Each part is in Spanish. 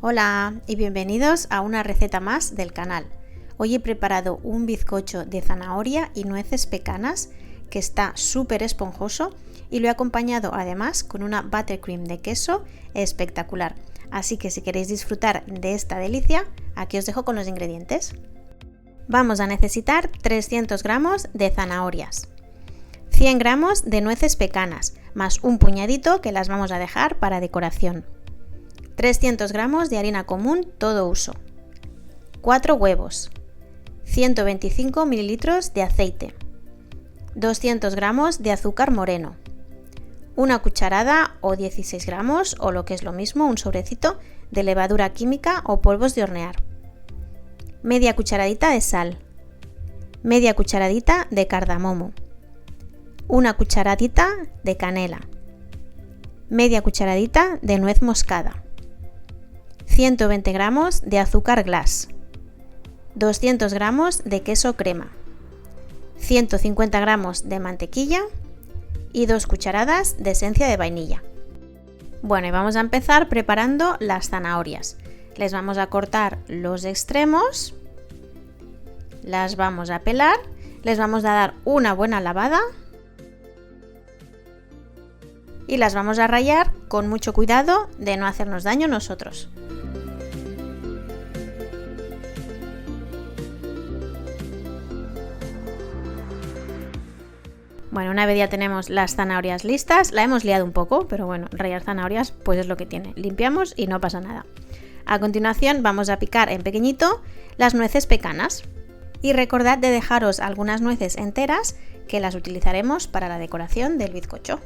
Hola y bienvenidos a una receta más del canal. Hoy he preparado un bizcocho de zanahoria y nueces pecanas que está súper esponjoso y lo he acompañado además con una buttercream de queso espectacular. Así que si queréis disfrutar de esta delicia, aquí os dejo con los ingredientes. Vamos a necesitar 300 gramos de zanahorias, 100 gramos de nueces pecanas, más un puñadito que las vamos a dejar para decoración. 300 gramos de harina común todo uso, 4 huevos, 125 mililitros de aceite, 200 gramos de azúcar moreno, una cucharada o 16 gramos o lo que es lo mismo, un sobrecito de levadura química o polvos de hornear, media cucharadita de sal, media cucharadita de cardamomo, una cucharadita de canela, media cucharadita de nuez moscada, 120 gramos de azúcar glass, 200 gramos de queso crema, 150 gramos de mantequilla y 2 cucharadas de esencia de vainilla. Bueno, y vamos a empezar preparando las zanahorias. Les vamos a cortar los extremos, las vamos a pelar, les vamos a dar una buena lavada y las vamos a rallar con mucho cuidado de no hacernos daño nosotros. Bueno, una vez ya tenemos las zanahorias listas, la hemos liado un poco, pero bueno, rallar zanahorias pues es lo que tiene. Limpiamos y no pasa nada. A continuación vamos a picar en pequeñito las nueces pecanas. Y recordad de dejaros algunas nueces enteras que las utilizaremos para la decoración del bizcocho.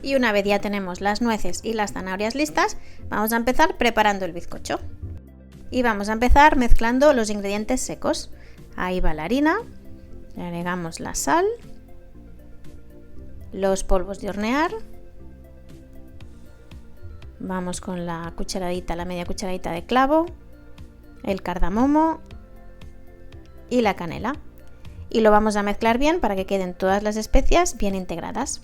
Y una vez ya tenemos las nueces y las zanahorias listas, vamos a empezar preparando el bizcocho. Y vamos a empezar mezclando los ingredientes secos. Ahí va la harina, le agregamos la sal, los polvos de hornear, vamos con la media cucharadita de clavo, el cardamomo y la canela. Y lo vamos a mezclar bien para que queden todas las especias bien integradas.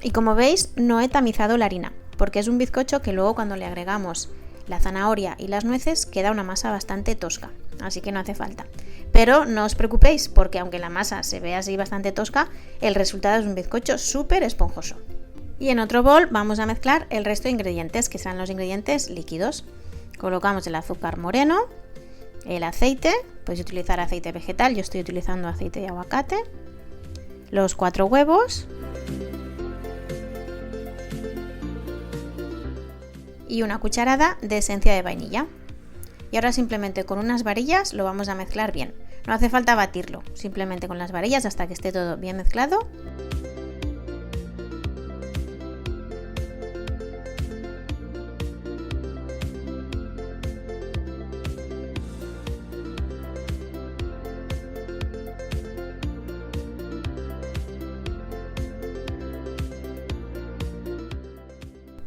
Y como veis, no he tamizado la harina, porque es un bizcocho que luego cuando le agregamos la zanahoria y las nueces queda una masa bastante tosca, así que no hace falta. Pero no os preocupéis, porque aunque la masa se ve así bastante tosca, el resultado es un bizcocho súper esponjoso. Y en otro bol vamos a mezclar el resto de ingredientes, que serán los ingredientes líquidos. Colocamos el azúcar moreno, el aceite, podéis utilizar aceite vegetal, yo estoy utilizando aceite de aguacate, los 4 huevos y una cucharada de esencia de vainilla. Y ahora simplemente con unas varillas lo vamos a mezclar bien. No hace falta batirlo, simplemente con las varillas hasta que esté todo bien mezclado.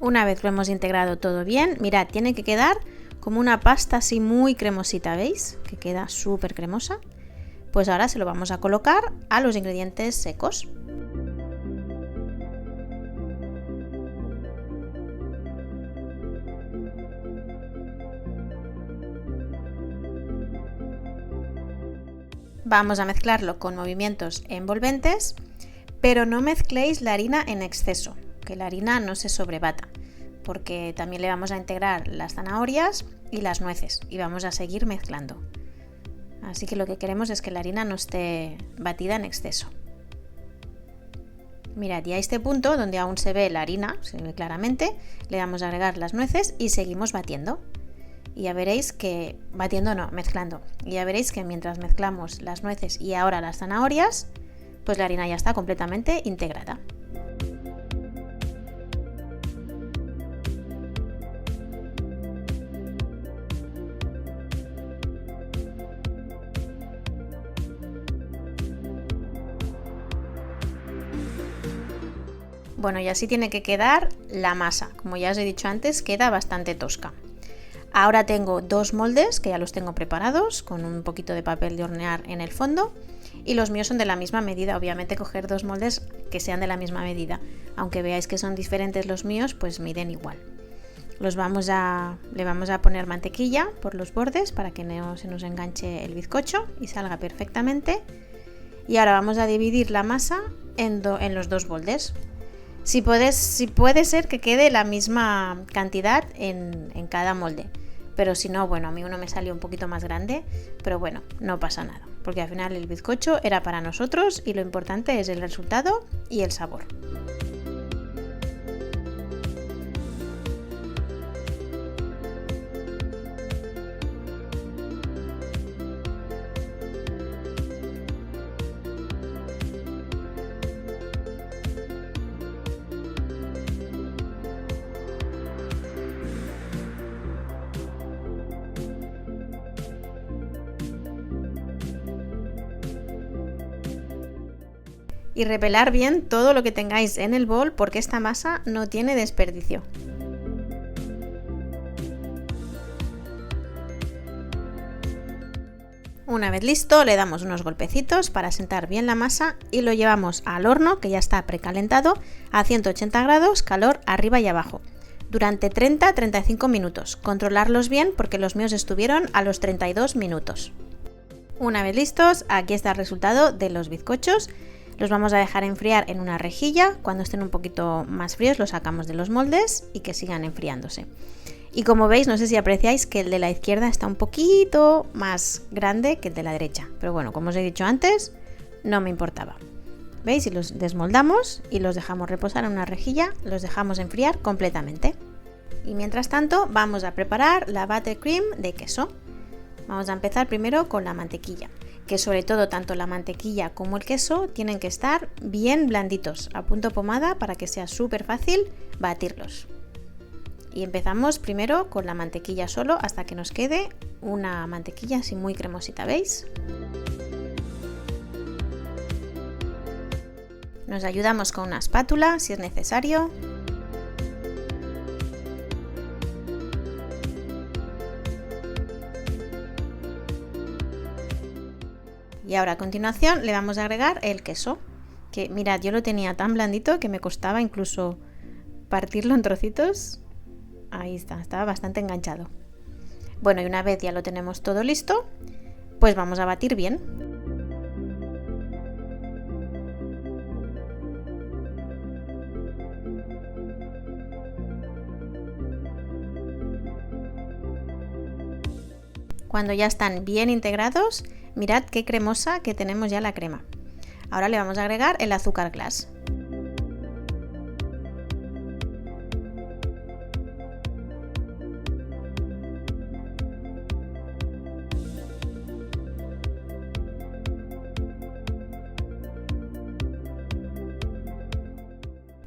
Una vez lo hemos integrado todo bien, mirad, tiene que quedar como una pasta así muy cremosita, ¿veis? Que queda súper cremosa. Pues ahora se lo vamos a colocar a los ingredientes secos. Vamos a mezclarlo con movimientos envolventes, pero no mezcléis la harina en exceso, que la harina no se sobrebata, porque también le vamos a integrar las zanahorias y las nueces y vamos a seguir mezclando. Así que lo que queremos es que la harina no esté batida en exceso. Mirad, y a este punto donde aún se ve la harina, se ve claramente, le vamos a agregar las nueces y seguimos batiendo. Y ya veréis que, mezclando. Y ya veréis que mientras mezclamos las nueces y ahora las zanahorias, pues la harina ya está completamente integrada. Bueno, y así tiene que quedar la masa. Como ya os he dicho antes, queda bastante tosca. Ahora tengo dos moldes que ya los tengo preparados con un poquito de papel de hornear en el fondo y los míos son de la misma medida. Obviamente coger dos moldes que sean de la misma medida, aunque veáis que son diferentes los míos, pues miden igual. Le vamos a poner mantequilla por los bordes para que no se nos enganche el bizcocho y salga perfectamente. Y ahora vamos a dividir la masa en los dos moldes. Si puede ser que quede la misma cantidad en cada molde, pero si no, bueno, a mí uno me salió un poquito más grande, pero bueno, no pasa nada, porque al final el bizcocho era para nosotros y lo importante es el resultado y el sabor. Y repelar bien todo lo que tengáis en el bol porque esta masa no tiene desperdicio. Una vez listo, le damos unos golpecitos para sentar bien la masa y lo llevamos al horno que ya está precalentado a 180 grados, calor arriba y abajo, durante 30-35 minutos. Controlarlos bien porque los míos estuvieron a los 32 minutos. Una vez listos, aquí está el resultado de los bizcochos. Los vamos a dejar enfriar en una rejilla. Cuando estén un poquito más fríos los sacamos de los moldes y que sigan enfriándose. Y como veis, no sé si apreciáis que el de la izquierda está un poquito más grande que el de la derecha. Pero bueno, como os he dicho antes, no me importaba. ¿Veis? Y los desmoldamos y los dejamos reposar en una rejilla. Los dejamos enfriar completamente. Y mientras tanto vamos a preparar la buttercream de queso. Vamos a empezar primero con la mantequilla. Que sobre todo tanto la mantequilla como el queso tienen que estar bien blanditos, a punto pomada para que sea súper fácil batirlos. Y empezamos primero con la mantequilla solo hasta que nos quede una mantequilla así muy cremosita, ¿veis? Nos ayudamos con una espátula si es necesario. Y ahora a continuación le vamos a agregar el queso, que mirad, yo lo tenía tan blandito que me costaba incluso partirlo en trocitos. Ahí está, estaba bastante enganchado. Bueno, y una vez ya lo tenemos todo listo, pues vamos a batir bien. Cuando ya están bien integrados, mirad qué cremosa que tenemos ya la crema. Ahora le vamos a agregar el azúcar glass.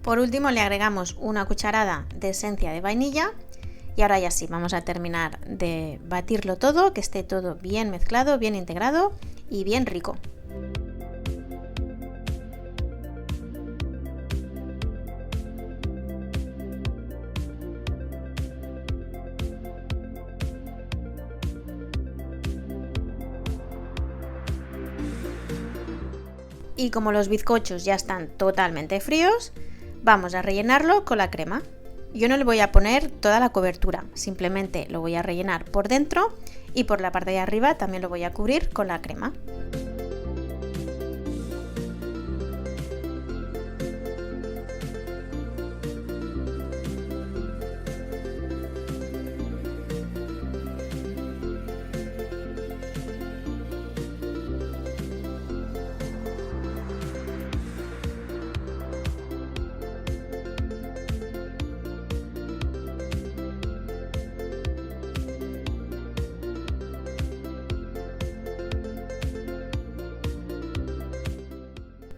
Por último le agregamos una cucharada de esencia de vainilla. Y ahora ya sí, vamos a terminar de batirlo todo, que esté todo bien mezclado, bien integrado y bien rico. Y como los bizcochos ya están totalmente fríos, vamos a rellenarlo con la crema. Yo no le voy a poner toda la cobertura, simplemente lo voy a rellenar por dentro y por la parte de arriba también lo voy a cubrir con la crema.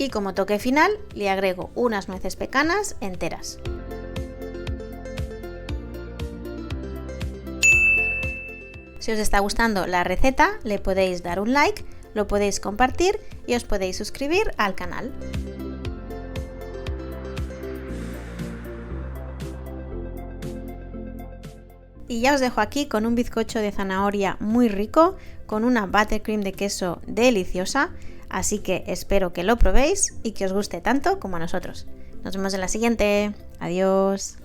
Y como toque final le agrego unas nueces pecanas enteras. Si os está gustando la receta, le podéis dar un like, lo podéis compartir y os podéis suscribir al canal. Y ya os dejo aquí con un bizcocho de zanahoria muy rico, con una buttercream de queso deliciosa, así que espero que lo probéis y que os guste tanto como a nosotros. Nos vemos en la siguiente. Adiós.